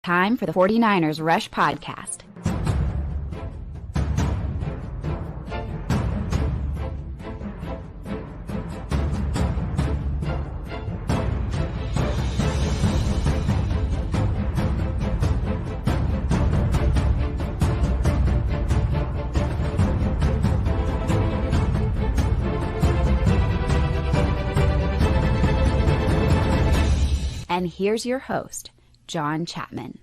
Time for the 49ers Rush Podcast. And here's your host, John Chapman.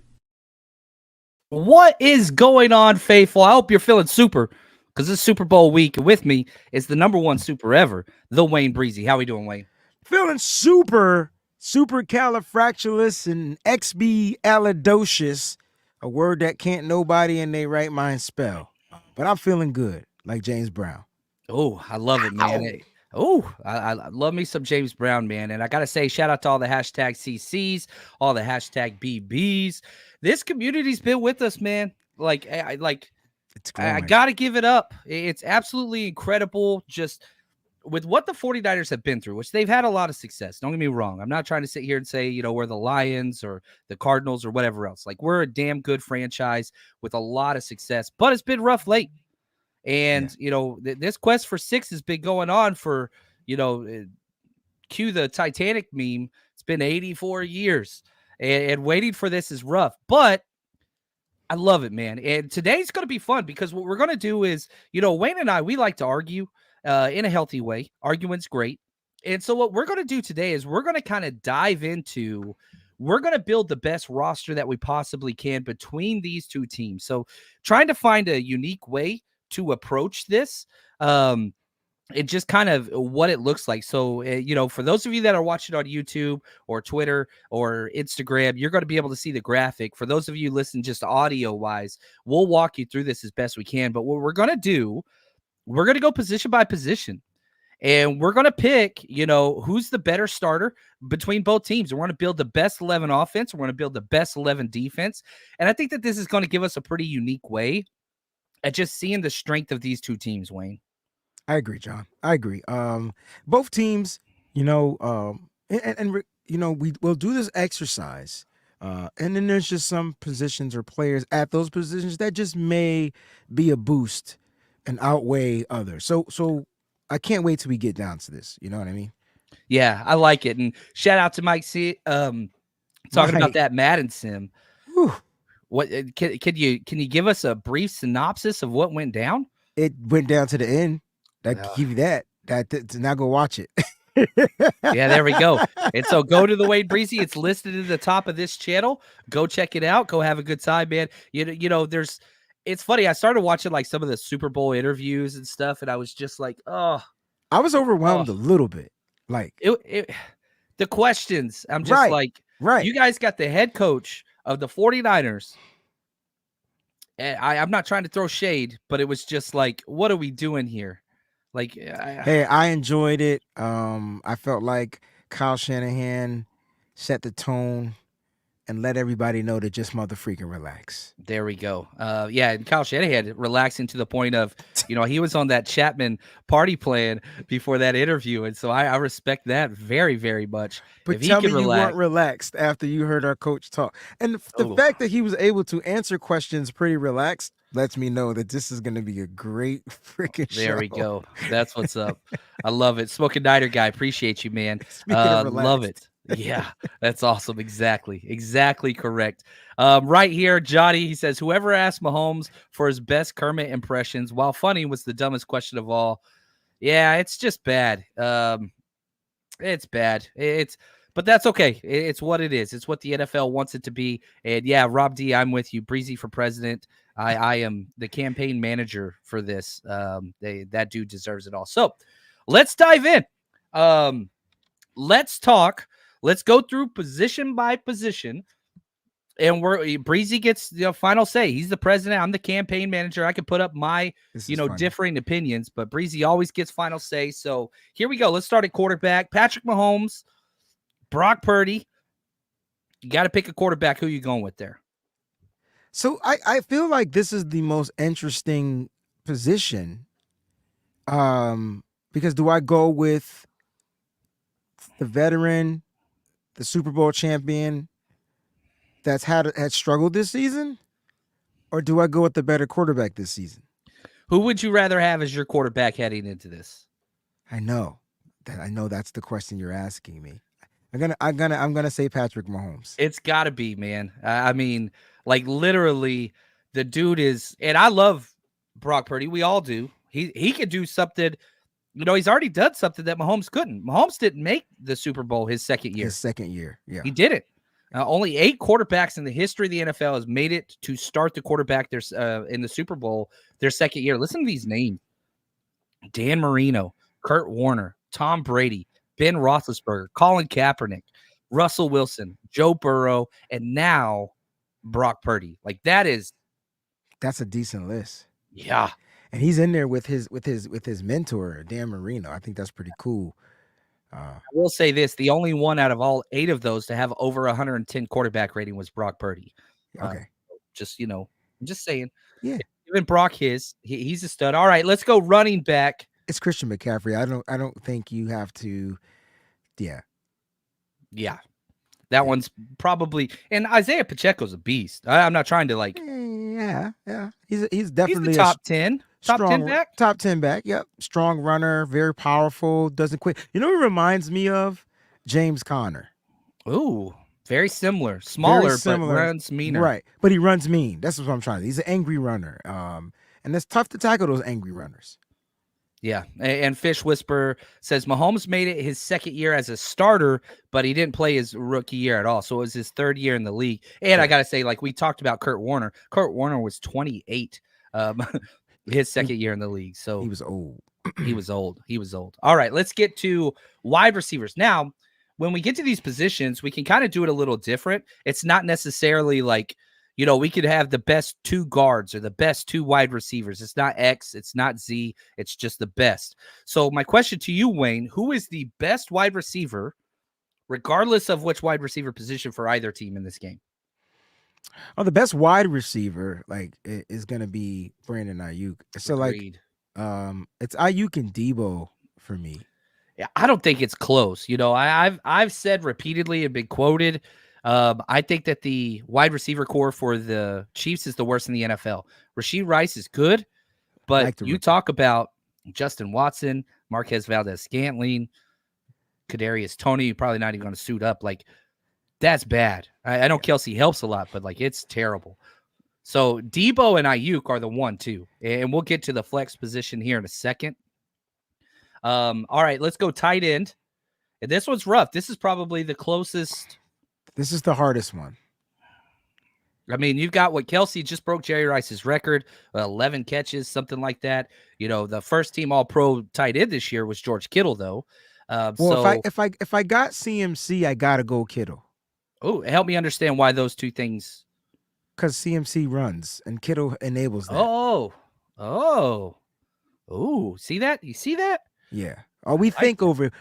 What is going on, faithful? I hope you're feeling super, because it's Super Bowl week. And with me is the number one super ever, the Wayne Breezy. How we doing, Wayne? Feeling supercalifragilistic and expialidocious, a word that can't nobody in their right mind spell. But I'm feeling good, like James Brown. Oh, I love it, man. Hey. Oh, I love me some James Brown, man. And I got to say, shout out to all the hashtag CCs, all the hashtag BBs. This community's been with us, man. I got to give it up. It's absolutely incredible just with what the 49ers have been through, which they've had a lot of success. Don't get me wrong. I'm not trying to sit here and say, we're the Lions or the Cardinals or whatever else. Like, we're a damn good franchise with a lot of success, but it's been rough late. And, this quest for 6 has been going on for, cue the Titanic meme. It's been 84 years and waiting for this is rough, but I love it, man. And today's going to be fun because what we're going to do is, Wayne and I, we like to argue in a healthy way. Arguing's great. And so what we're going to do today is we're going to kind of dive into, we're going to build the best roster that we possibly can between these two teams. So trying to find a unique way to approach this, it just kind of what it looks like. So, for those of you that are watching on YouTube or Twitter or Instagram, you're going to be able to see the graphic. For those of you listening just audio wise, we'll walk you through this as best we can. But what we're going to do, we're going to go position by position. And we're going to pick, who's the better starter between both teams. And we're going to build the best 11 offense. We're going to build the best 11 defense. And I think that this is going to give us a pretty unique way at just seeing the strength of these two teams, Wayne. I agree, John. I agree. Both teams, we'll do this exercise. And then there's just some positions or players at those positions that just may be a boost and outweigh others. So I can't wait till we get down to this. You know what I mean? Yeah, I like it. And shout out to Mike C. Talking about that Madden sim. Whew. What can you give us a brief synopsis of what went down? It went down to the end. I give you that. Now go watch it. Yeah, there we go. And so go to the Wayne Breezy. It's listed at the top of this channel. Go check it out. Go have a good time, man. It's funny. I started watching like some of the Super Bowl interviews and stuff, and I was just like, oh. I was overwhelmed a little bit. Like the questions. I'm just right. You guys got the head coach of the 49ers. And I'm not trying to throw shade, but it was just like, what are we doing here? Like, hey, I enjoyed it. I felt like Kyle Shanahan set the tone and let everybody know to just motherfreaking relax. There we go. And Kyle Shanahan relaxing to the point of, he was on that Chapman party plan before that interview. And so I respect that very, very much. But tell me you weren't relaxed after you heard our coach talk. And the fact that he was able to answer questions pretty relaxed lets me know that this is going to be a great freaking show. There we go. That's what's up. I love it. Smoking Niner guy. Appreciate you, man. Love it. Yeah, that's awesome. Exactly correct. Right here, Johnny, he says, whoever asked Mahomes for his best Kermit impressions, while funny, was the dumbest question of all. Yeah, it's just bad. It's bad. But that's okay. It's what it is. It's what the NFL wants it to be. And yeah, Rob D, I'm with you. Breezy for president. I am the campaign manager for this. That dude deserves it all. So let's dive in. Let's talk. Let's go through position by position. And Breezy gets the final say. He's the president. I'm the campaign manager. I can put up my, differing opinions, but Breezy always gets final say. So here we go. Let's start at quarterback. Patrick Mahomes, Brock Purdy. You got to pick a quarterback. Who you going with there? So I feel like this is the most interesting position. Because do I go with the veteran, the Super Bowl champion, that's had struggled this season, or do I go with the better quarterback this season? Who would you rather have as your quarterback heading into this? I know that's the question you're asking me. I'm gonna say Patrick Mahomes. It's got to be, man. I mean, like literally, the dude is, and I love Brock Purdy. We all do. He could do something. He's already done something that Mahomes couldn't. Mahomes didn't make the Super Bowl his second year. Yeah. He didn't. Only 8 quarterbacks in the history of the NFL has made it to start the quarterback in the Super Bowl their second year. Listen to these names: Dan Marino, Kurt Warner, Tom Brady, Ben Roethlisberger, Colin Kaepernick, Russell Wilson, Joe Burrow, and now Brock Purdy. Like that's a decent list. Yeah. And he's in there with his mentor, Dan Marino. I think that's pretty cool. I will say this: the only one out of all 8 of those to have over 110 quarterback rating was Brock Purdy. Okay. I'm just saying. Yeah. Even Brock, he's a stud. All right, let's go running back. It's Christian McCaffrey. I don't think you have to. Yeah. Yeah. That one's probably, and Isaiah Pacheco's a beast. I'm not trying to like. Yeah. He's definitely He's the top 10. Top 10 back? Top 10 back. Yep. Strong runner, very powerful, doesn't quit. You know what it reminds me of? James Conner. Ooh, very similar. Smaller, but runs meaner. Right. But he runs mean. That's what I'm trying to. He's an angry runner. And it's tough to tackle those angry runners. Yeah. And Fish Whisperer says Mahomes made it his second year as a starter, but he didn't play his rookie year at all. So it was his third year in the league. And I got to say, like we talked about Kurt Warner. Kurt Warner was 28. His second year in the league. So he was old. He was old. All right, let's get to wide receivers. Now, when we get to these positions, we can kind of do it a little different. It's not necessarily like, we could have the best 2 guards or the best 2 wide receivers. It's not X, it's not Z, it's just the best. So my question to you, Wayne, who is the best wide receiver, regardless of which wide receiver position for either team in this game? Oh, the best wide receiver is gonna be Brandon Ayuk. So Agreed. It's Ayuk and Debo for me. Yeah, I don't think it's close. I've said repeatedly and been quoted. I think that the wide receiver core for the Chiefs is the worst in the NFL. Rashee Rice is good, but you talk about Justin Watson, Marquez Valdez-Scantling, Kadarius Toney. You're probably not even going to suit up. That's bad. I know Kelsey helps a lot, but it's terrible. So Debo and Ayuk are the 1-2, and we'll get to the flex position here in a second. All right, let's go tight end. And this one's rough. This is probably the closest. This is the hardest one. I mean, you've got what Kelsey just broke Jerry Rice's record, 11 catches, something like that. The first team All-Pro tight end this year was George Kittle, though. If I got CMC, I gotta go Kittle. Oh, help me understand why those two things. Because CMC runs and Kittle enables that. See that? You see that? Yeah. We think over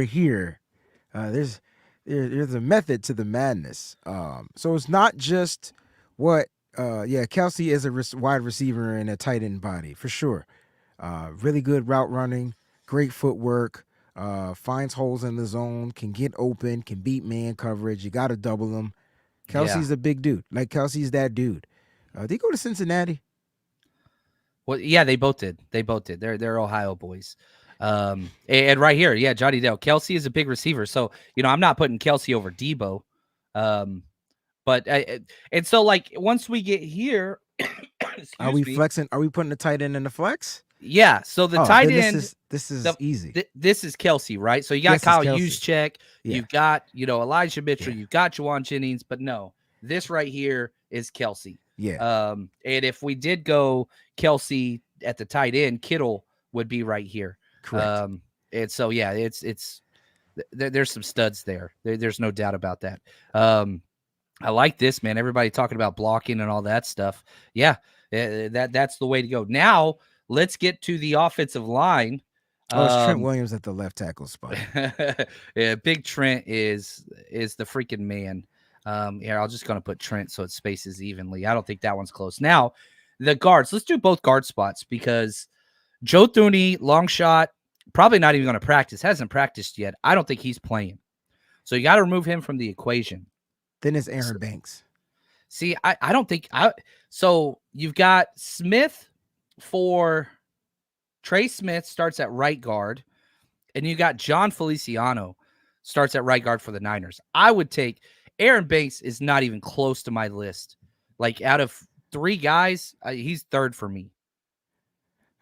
here. There's a method to the madness. So it's not just what. Kelsey is a wide receiver and a tight end body for sure. Really good route running, great footwork. Finds holes in the zone, can get open, can beat man coverage. You got to double him. Kelsey's a big dude. Kelsey's that dude. Did he go to Cincinnati? Well, yeah, they both did. They're Ohio boys. And right here, Johnny Dale. Kelsey is a big receiver. So, I'm not putting Kelsey over Debo. Once we get here, are we flexing? Are we putting the tight end in the flex? Yeah, so the tight end. This is easy. This is Kelsey, right? So you got Kyle Juszczyk, you've got Elijah Mitchell, you've got Juwan Jennings, but no, this right here is Kelsey. Yeah. And if we did go Kelsey at the tight end, Kittle would be right here. Correct. And so there's some studs there. There's no doubt about that. I like this, man. Everybody talking about blocking and all that stuff. Yeah, that's the way to go. Now. Let's get to the offensive line. It's Trent Williams at the left tackle spot. Yeah, Big Trent is the freaking man. Here, I'm just going to put Trent so it spaces evenly. I don't think that one's close. Now, the guards. Let's do both guard spots because Joe Thuney, long shot, probably not even going to practice. Hasn't practiced yet. I don't think he's playing. So you got to remove him from the equation. Then it's Aaron Banks. See, I don't think so you've got Smith for Trey Smith starts at right guard, and you got John Feliciano starts at right guard for the Niners. I would take Aaron Banks is not even close to my list. Like out of 3 guys, he's third for me.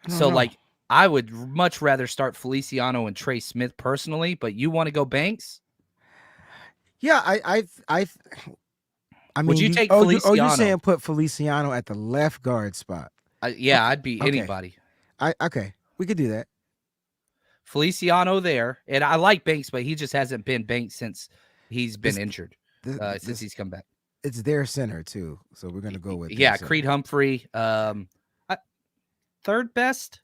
So like I would much rather start Feliciano and Trey Smith personally, but you want to go Banks? Yeah, I mean, Would you take Feliciano? you're saying put Feliciano at the left guard spot? Yeah, I'd be anybody. Okay, we could do that. Feliciano there, and I like Banks, but he just hasn't been Banks since he's been injured. Since he's come back. It's their center too, so we're gonna go with Creed Humphrey, third best.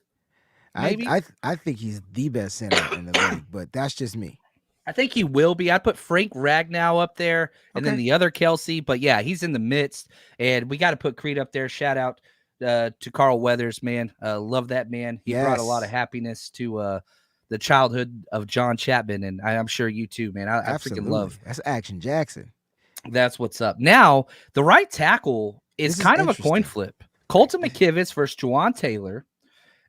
Maybe I think he's the best center in the league, but that's just me. I think he will be. I'd put Frank Ragnow up there, and then the other Kelsey. But yeah, he's in the midst, and we got to put Creed up there. Shout out to Carl Weathers, man. Love that man. He brought a lot of happiness to the childhood of John Chapman, and I'm sure you too, man. I freaking love. That's Action Jackson. That's what's up. Now, the right tackle is kind of a coin flip. Colton McKivitz versus Juwan Taylor.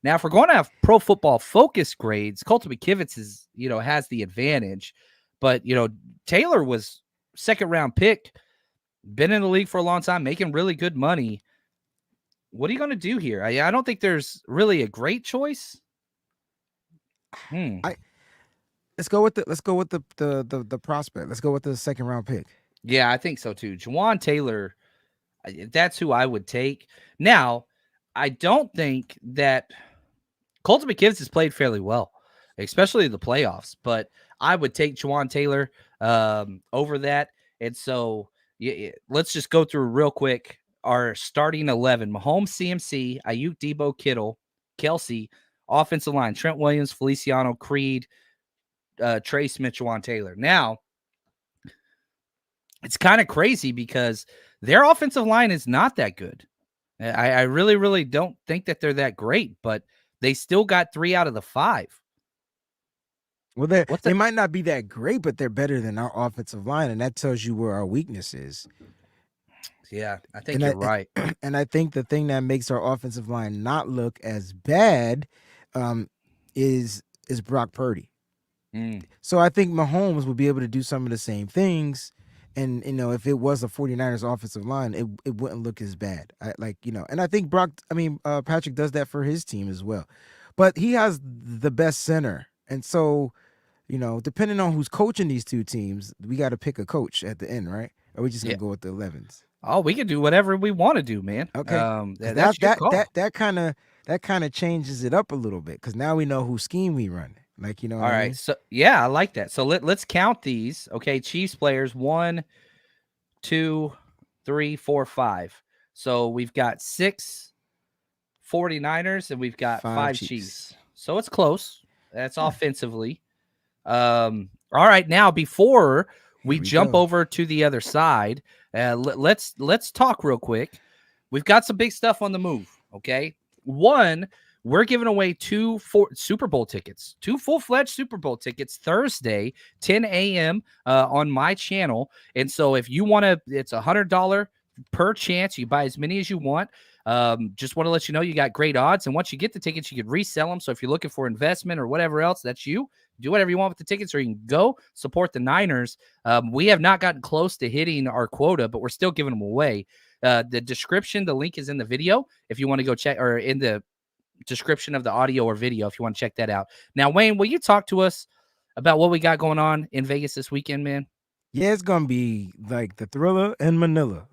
Now, if we're going to have Pro Football Focus grades, Colton McKivitz is, has the advantage. But, Taylor was second-round pick, been in the league for a long time, making really good money. What are you going to do here? I don't think there's really a great choice. Let's go with the prospect. Let's go with the second-round pick. Yeah, I think so too. Juwan Taylor, that's who I would take. Now, I don't think that Colton McKivitz has played fairly well, especially in the playoffs, but I would take Juwan Taylor over that. And so let's just go through real quick our starting 11. Mahomes, CMC, Ayuk, Debo, Kittle, Kelsey, offensive line, Trent Williams, Feliciano, Creed, Trey Smith, Juwan Taylor. Now, it's kind of crazy because their offensive line is not that good. I really, really don't think that they're that great, but they still got 3 out of the 5. Well, they might not be that great, but they're better than our offensive line, and that tells you where our weakness is. Yeah, I think you're right. And I think the thing that makes our offensive line not look as bad is Brock Purdy. So I think Mahomes will be able to do some of the same things. And, if it was a 49ers offensive line, it wouldn't look as bad. And I think Patrick does that for his team as well. But he has the best center. And so, depending on who's coaching these two teams, we got to pick a coach at the end, right? Or are we just going to go with the 11s? Oh, we can do whatever we want to do, man. Okay. That's your call. That kind of changes it up a little bit because now we know whose scheme we run. All right. So yeah, I like that. So let's count these. Okay, Chiefs players 1, 2, 3, 4, 5. So we've got 6 49ers and we've got 5 Chiefs. So it's close. That's offensively. All right. Now before we jump over to the other side, let's talk real quick. We've got some big stuff on the move. Okay. 1. We're giving away 2 Super Bowl tickets, 2 full-fledged Super Bowl tickets Thursday, 10 a.m. On my channel. And so if you want to, it's $100 per chance. You buy as many as you want. Just want to let you know you got great odds. And once you get the tickets, you can resell them. So if you're looking for investment or whatever else, that's you. Do whatever you want with the tickets, or you can go support the Niners. We have not gotten close to hitting our quota, but we're still giving them away. The description, the link is in the video if you want to go check, or in the description of the audio or video if you want to check that out. Now, Wayne, will you talk to us about what we got going on in Vegas this weekend, man? Yeah, it's gonna be like the Thriller in Manila.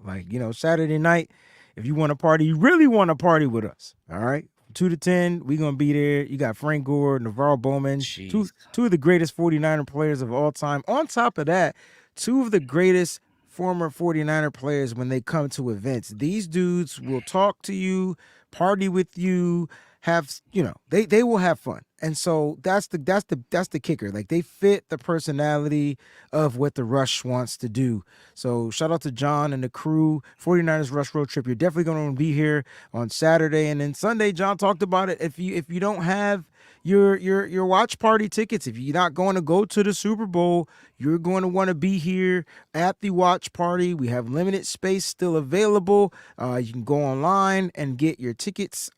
Saturday night, if you want to party, you really want to party with us. All right, 2 to 10, we're gonna be there. You got Frank Gore, Navarro Bowman, two of the greatest 49er players of all time. On top of that, 2 of the greatest former 49er players when they come to events. These dudes will talk to you, party with you, they will have fun. And so that's the kicker. Like, they fit the personality of what the Rush wants to do. So shout out to John and the crew. 49ers Rush Road Trip. You're definitely going to be here on Saturday. And then Sunday, John talked about it. If you don't have, your watch party tickets. If you're not going to go to the Super Bowl, you're going to want to be here at the watch party. We have limited space still available. You can go online and get your tickets.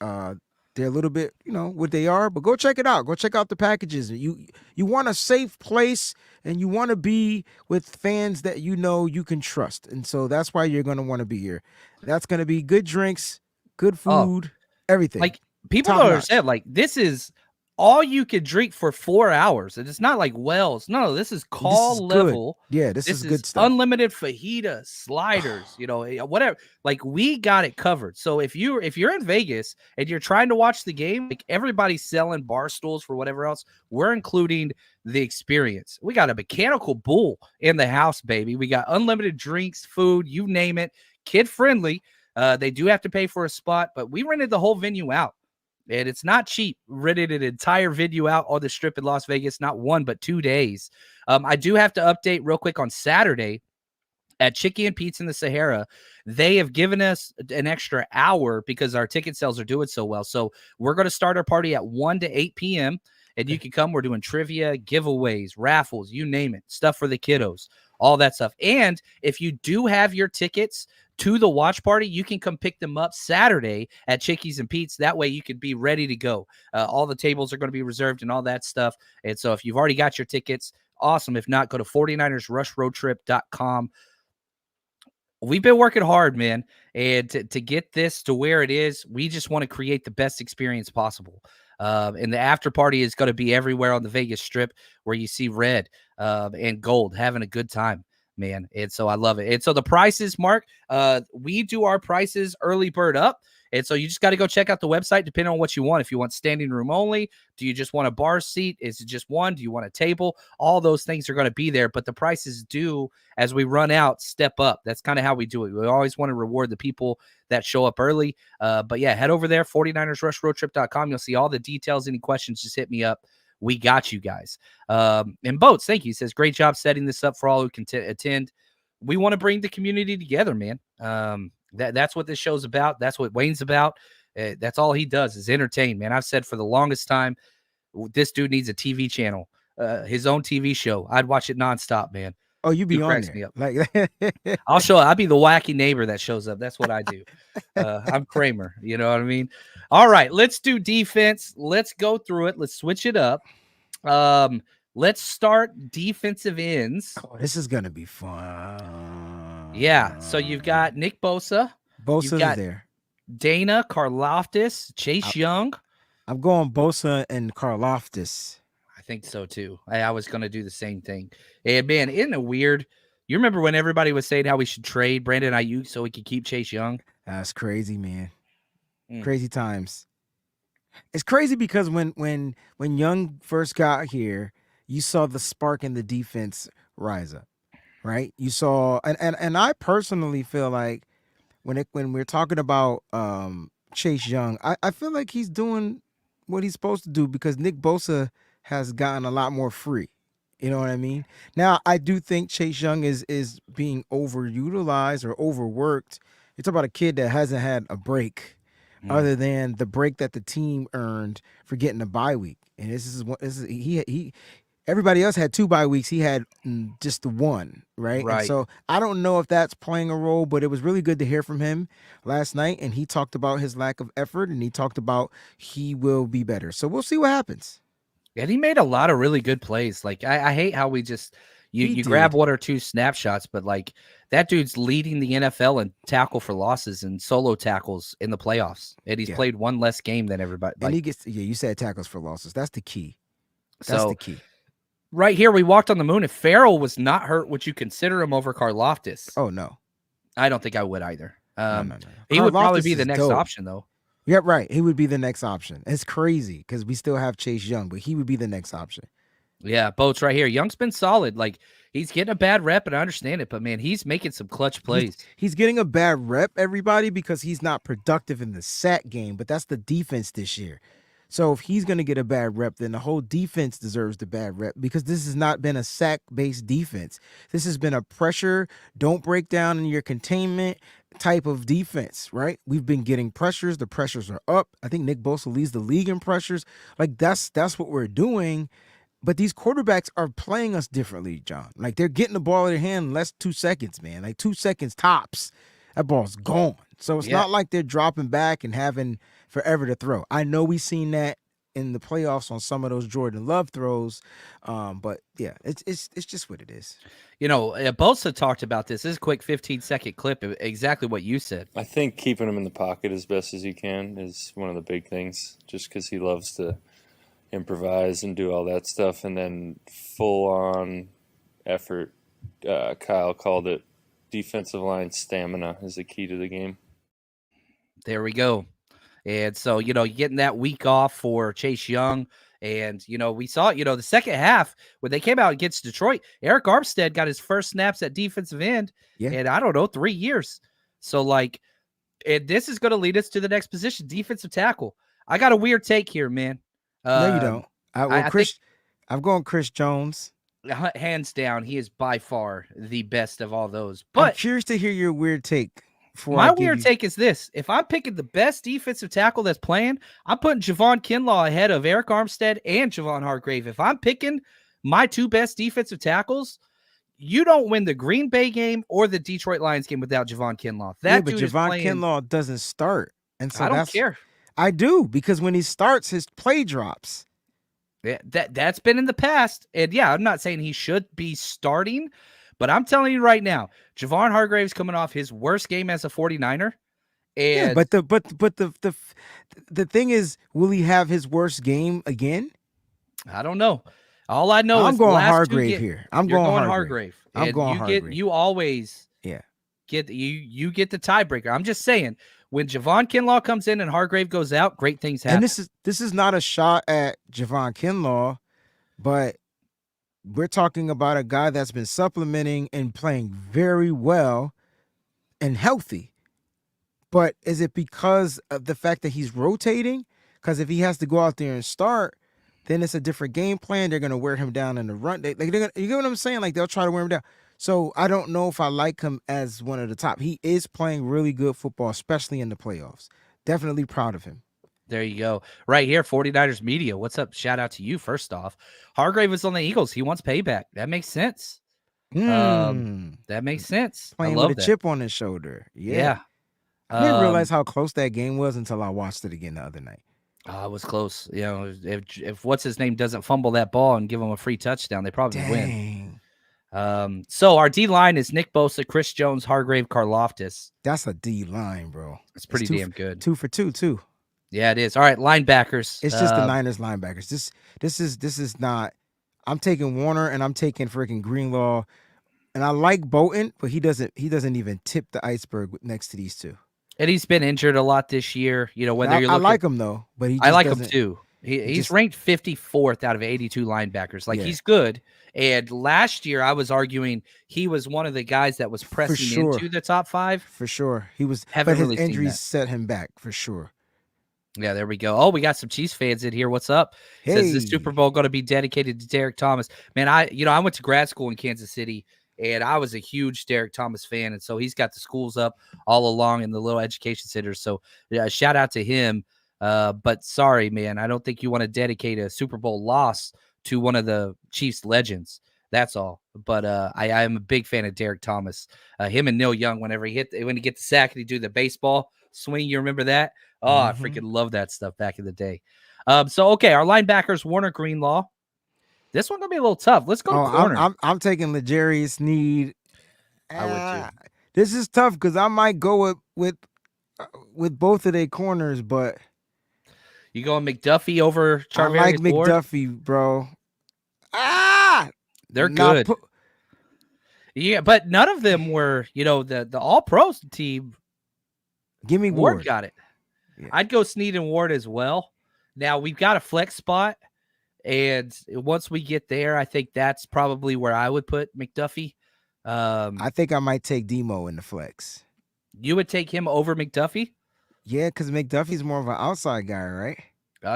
They're a little bit, what they are, but go check it out. Go check out the packages. You want a safe place, and you want to be with fans that you can trust. And so that's why you're going to want to be here. That's going to be good drinks, good Oh, food, everything. like people Top don't notch. understand. Like this is all you could drink for 4 hours, and it's not like Wells. No, this is call This is level. good. Yeah, this is good stuff. Unlimited fajita sliders. Whatever. Like we got it covered. So if you're in Vegas and you're trying to watch the game, like everybody's selling bar stools for whatever else, we're including the experience. We got a mechanical bull in the house, baby. We got unlimited drinks, food, you name it, kid friendly. They do have to pay for a spot, but we rented the whole venue out. And it's not cheap. Rented an entire venue out on the Strip in Las Vegas, not 1 but 2 days. I do have to update real quick on Saturday at Chicky and Pete's in the Sahara. They have given us an extra hour because our ticket sales are doing so well. So we're going to start our party at 1 to 8 p.m. And you can come. We're doing trivia, giveaways, raffles, you name it, stuff for the kiddos, all that stuff. And if you do have your tickets to the watch party, you can come pick them up Saturday at Chickies and Pete's. That way you can be ready to go. All the tables are going to be reserved and all that stuff. And so if you've already got your tickets, awesome. If not, go to 49ersrushroadtrip.com. We've been working hard, man. And to get this to where it is, we just want to create the best experience possible. And the after party is going to be everywhere on the Vegas Strip where you see red and gold having a good time, man. And so I love it. And so the prices, Mark, we do our prices early bird up. And so you just got to go check out the website depending on what you want. If you want standing room only, do you just want a bar seat? Is it just one? Do you want a table? All those things are going to be there, but the prices do, as we run out, step up. That's kind of how we do it. We always want to reward the people that show up early. But yeah, head over there, 49ersrushroadtrip.com. You'll see all the details. Any questions, just hit me up. We got you guys. And Boats, thank you. He says, great job setting this up for all who can attend. We want to bring the community together, man. That's what this show's about. That's what Wayne's about. That's all he does is entertain, man. I've said for the longest time, this dude needs a TV channel, his own TV show. I'd watch it nonstop, man. Oh, you be He on cracks there. me up. Like I'll be the wacky neighbor that shows up. That's what I do. I'm Kramer. You know what I mean? All right, let's do defense. Let's go through it. Let's switch it up. Let's start defensive ends. Oh, this is gonna be fun. Yeah. So you've got Nick Bosa. Bosa's You've got there. Dana, Karlaftis, Chase Young. I'm going Bosa and Karlaftis. I think so too. I was going to do the same thing. And man, isn't it weird? You remember when everybody was saying how we should trade Brandon Ayuk so we could keep Chase Young? That's crazy, man. Crazy times. It's crazy because when Young first got here, you saw the spark in the defense rise up, right? You saw, and I personally feel like when we're talking about Chase Young, I feel like he's doing what he's supposed to do because Nick Bosa has gotten a lot more free. You know what I mean? Now, I do think Chase Young is being overutilized or overworked. You're talking about a kid that hasn't had a break other than the break that the team earned for getting a bye week. And he everybody else had 2 bye weeks. He had just the one, right? Right. And so I don't know if that's playing a role, but it was really good to hear from him last night. And he talked about his lack of effort, and he talked about he will be better. So we'll see what happens. And he made a lot of really good plays. Like I hate how we just you grab 1 or 2 snapshots, but like that dude's leading the NFL in tackle for losses and solo tackles in the playoffs. And he's played 1 less game than everybody. And he gets you said tackles for losses. That's the key. That's the key. Right here, we walked on the moon. If Farrell was not hurt, would you consider him over Karlaftis? Oh no. I don't think I would either. No. He would probably be Karlaftis the is next dope. option though. Yeah, right. He would be the next option. It's crazy because we still have Chase Young, but he would be the next option. Yeah, Boats right here. Young's been solid. Like he's getting a bad rep, and I understand it, but man, he's making some clutch plays. He's getting a bad rep, everybody, because he's not productive in the sack game, but that's the defense this year. So if he's going to get a bad rep, then the whole defense deserves the bad rep because this has not been a sack-based defense. This has been a pressure, don't break down in your containment, type of defense, right? We've been getting pressures. The pressures are up. I think Nick Bosa leads the league in pressures. Like that's what we're doing. But these quarterbacks are playing us differently, John. Like they're getting the ball in their hand in less than 2 seconds, man. Like 2 seconds tops. That ball's gone. So it's not like they're dropping back and having forever to throw. I know we've seen that in the playoffs on some of those Jordan Love throws. But yeah, it's just what it is. Bosa talked about this. This is a quick 15-second clip of exactly what you said. I think keeping him in the pocket as best as you can is one of the big things, just because he loves to improvise and do all that stuff. And then full-on effort, Kyle called it defensive line stamina is the key to the game. There we go. And so, getting that week off for Chase Young. And, we saw, the second half when they came out against Detroit, Eric Armstead got his first snaps at defensive end in, 3 years. So, and this is going to lead us to the next position, defensive tackle. I got a weird take here, man. No, you don't. I'm going Chris Jones. Hands down, he is by far the best of all those. But I'm curious to hear your weird take. My weird take is this. If I'm picking the best defensive tackle that's playing, I'm putting Javon Kinlaw ahead of Eric Armstead and Javon Hargrave. If I'm picking my two best defensive tackles, you don't win the Green Bay game or the Detroit Lions game without Javon Kinlaw. But Javon Kinlaw doesn't start. And so I don't care. I do, because when he starts, his play drops. Yeah, that's been in the past. And yeah, I'm not saying he should be starting, but I'm telling you right now, Javon Hargrave's coming off his worst game as a 49er. And but the thing is, will he have his worst game again? I don't know. All I know I'm is going Hargrave here. I'm going Hargrave. I'm going Hargrave. You always get you get the tiebreaker. I'm just saying, when Javon Kinlaw comes in and Hargrave goes out, great things happen. And this is not a shot at Javon Kinlaw, but we're talking about a guy that's been supplementing and playing very well and healthy. But is it because of the fact that he's rotating? Because if he has to go out there and start, then it's a different game plan. They're going to wear him down in the run. You get what I'm saying? Like, they'll try to wear him down. So I don't know if I like him as one of the top. He is playing really good football, especially in the playoffs. Definitely proud of him. There you go. Right here, 49ers Media. What's up? Shout out to you, first off. Hargrave is on the Eagles. He wants payback. That makes sense. That makes sense. Playing with a chip on his shoulder. Yeah. I didn't realize how close that game was until I watched it again the other night. It was close. If what's his name doesn't fumble that ball and give him a free touchdown, they probably win. So our D line is Nick Bosa, Chris Jones, Hargrave, Karlaftis. That's a D line, bro. It's pretty damn good. 2 for 2 too. Yeah, it is. All right, linebackers. It's just the Niners linebackers. This is not. I'm taking Warner and I'm taking freaking Greenlaw, and I like Bolton, but he doesn't even tip the iceberg next to these two. And he's been injured a lot this year. Whether you're looking, I like him though, but I like him too. He's ranked 54th out of 82 linebackers. He's good. And last year, I was arguing he was one of the guys that was pressing into the top 5. For sure, he was. But his injuries set him back for sure. Yeah, there we go. Oh, we got some Chiefs fans in here. What's up? Hey. Says the Super Bowl going to be dedicated to Derek Thomas. Man, I went to grad school in Kansas City, and I was a huge Derek Thomas fan. And so he's got the schools up all along in the little education centers. So shout out to him. But sorry, man, I don't think you want to dedicate a Super Bowl loss to one of the Chiefs legends. That's all. But I am a big fan of Derek Thomas. Him and Neil Young, when he get the sack and he do the baseball swing, you remember that? Oh, I freaking love that stuff back in the day. So okay, our linebackers, Warner, Greenlaw. This one gonna be a little tough. Let's go corner. I'm taking L'Jarius Sneed. I would too. This is tough because I might go with both of their corners, but you going McDuffie over Charvarius I like Ward? McDuffie, bro. They're good. Yeah, but none of them were, the All-Pros team. Give me Ward. Got it. Yeah. I'd go Sneed and Ward as well. Now, we've got a flex spot, and once we get there, I think that's probably where I would put McDuffie. I think I might take Demo in the flex. You would take him over McDuffie? Yeah, because McDuffie's more of an outside guy, right?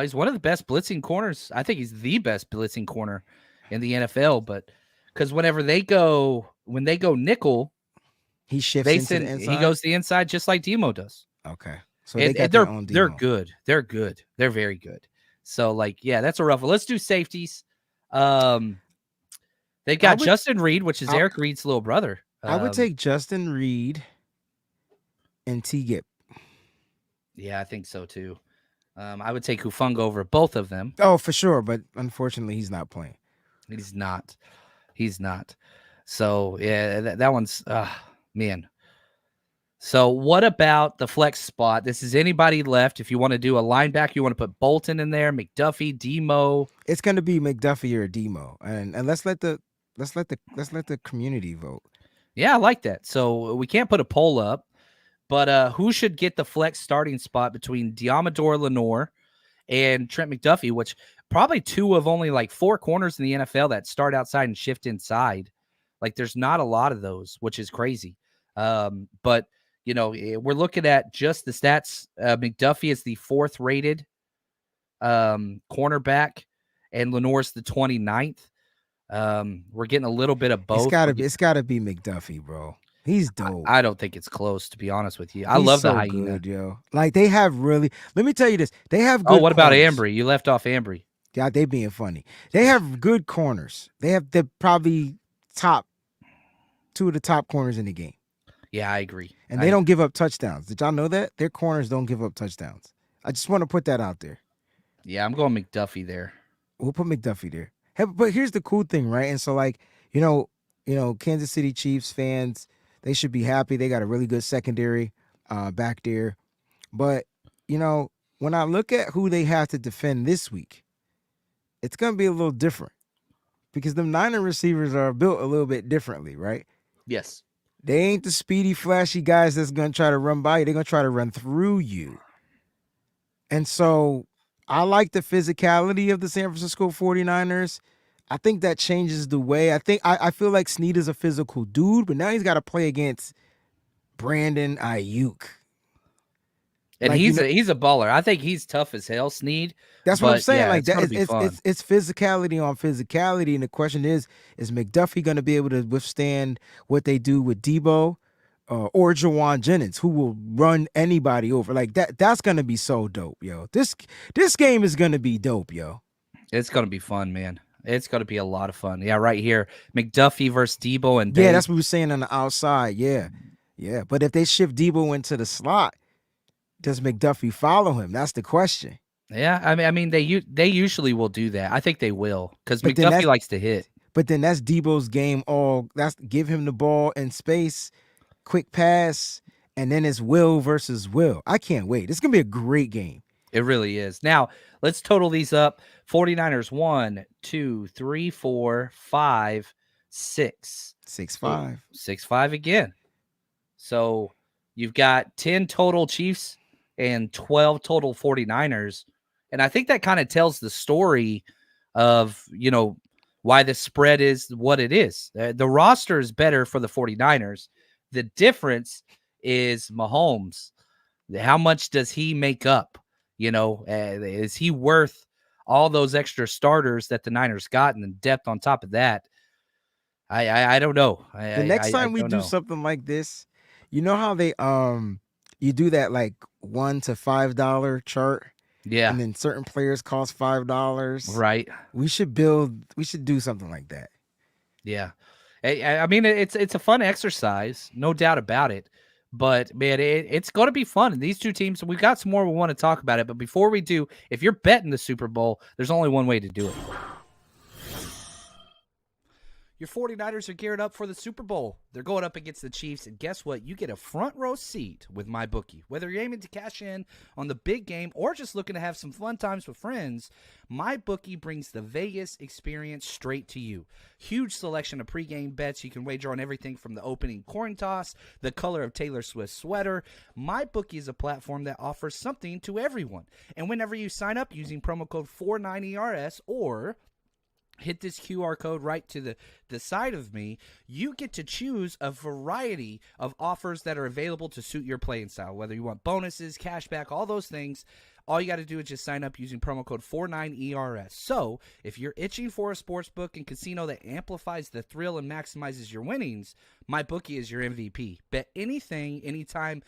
He's one of the best blitzing corners. I think he's the best blitzing corner in the NFL, but because when they go nickel, He shifts into the Mason, inside. he goes the inside just like Demo does. Okay, so they got their own Demo. They're good. They're good. They're very good. So like, yeah, that's a rough one. Let's do safeties. They got Justin Reed, which is Eric Reed's little brother. I would take Justin Reed and T. Gip. Yeah, I think so too. I would take Hufanga over both of them. Oh, for sure, but unfortunately, he's not playing. He's not. So yeah, that one's man. So what about the flex spot? This is anybody left. If you want to do a linebacker, you want to put Bolton in there, McDuffie, Demo. It's going to be McDuffie or Demo, and let's let the community vote. Yeah, I like that. So we can't put a poll up, but who should get the flex starting spot between Diamador Lenore and Trent McDuffie, which probably two of only like 4 corners in the NFL that start outside and shift inside. Like there's not a lot of those, which is crazy. But you know, we're looking at just the stats. McDuffie is the 4th rated cornerback, and Lenore's the 29th. We're getting a little bit of both. It's gotta be McDuffie, bro. He's dope. I don't think it's close, to be honest with you. I love the hyena. Good, yo. Like they have really. Let me tell you this. They have good. Oh, what about corners. Ambry? You left off Ambry. Yeah, they being funny. They have good corners. They're probably 2 of the top corners in the game. Yeah, I agree. And they don't give up touchdowns. Did y'all know that? Their corners don't give up touchdowns. I just want to put that out there. Yeah, I'm going McDuffie there. We'll put McDuffie there. Hey, but here's the cool thing, right? And so, like, you know, Kansas City Chiefs fans, they should be happy. They got a really good secondary back there. But, you know, when I look at who they have to defend this week, it's going to be a little different because the Niner receivers are built a little bit differently, right? Yes. They ain't the speedy, flashy guys that's going to try to run by you. They're going to try to run through you. And so I like the physicality of the San Francisco 49ers. I think that changes the way. I feel like Snead is a physical dude, but now he's got to play against Brandon Ayuk. And like, he's a baller. I think he's tough as hell, Snead. That's what I'm saying. Yeah, like that, it's physicality on physicality, and the question is McDuffie going to be able to withstand what they do with Debo or Jawan Jennings, who will run anybody over? Like that. That's going to be so dope, yo. This game is going to be dope, yo. It's going to be fun, man. It's going to be a lot of fun. Yeah, right here, McDuffie versus Debo and yeah, that's what we were saying on the outside. Yeah. But if they shift Debo into the slot, does McDuffie follow him? That's the question. Yeah, I mean they usually will do that. I think they will because McDuffie likes to hit. But then that's Debo's game. That's give him the ball in space, quick pass, and then it's Will versus Will. I can't wait. It's gonna be a great game. It really is. Now let's total these up. 49ers 1, 2, 3, 4, 5, 6. 6-5. 6-5 again. So you've got 10 total Chiefs and 12 total 49ers. And I think that kind of tells the story of, you know, why the spread is what it is. The roster is better for the 49ers. The difference is Mahomes. How much does he make up? You know, is he worth all those extra starters that the Niners got and the depth on top of that? I don't know. The next time we do something like this, you know how they you do that like $1 to $5 chart? Yeah. And then certain players cost $5. Right. We should do something like that. Yeah. I mean, it's a fun exercise, no doubt about it. But, man, it's going to be fun. And these two teams, we've got some more we want to talk about it. But before we do, if you're betting the Super Bowl, there's only one way to do it. Your 49ers are geared up for the Super Bowl. They're going up against the Chiefs, and guess what? You get a front row seat with MyBookie. Whether you're aiming to cash in on the big game or just looking to have some fun times with friends, MyBookie brings the Vegas experience straight to you. Huge selection of pregame bets. You can wager on everything from the opening coin toss, the color of Taylor Swift's sweater. MyBookie is a platform that offers something to everyone. And whenever you sign up using promo code 49ERS or hit this QR code right to the side of me, you get to choose a variety of offers that are available to suit your playing style, whether you want bonuses, cashback, all those things. all you got to do is just sign up using promo code 49ERS. So if you're itching for a sports book and casino that amplifies the thrill and maximizes your winnings, MyBookie is your MVP. Bet anything, anytime,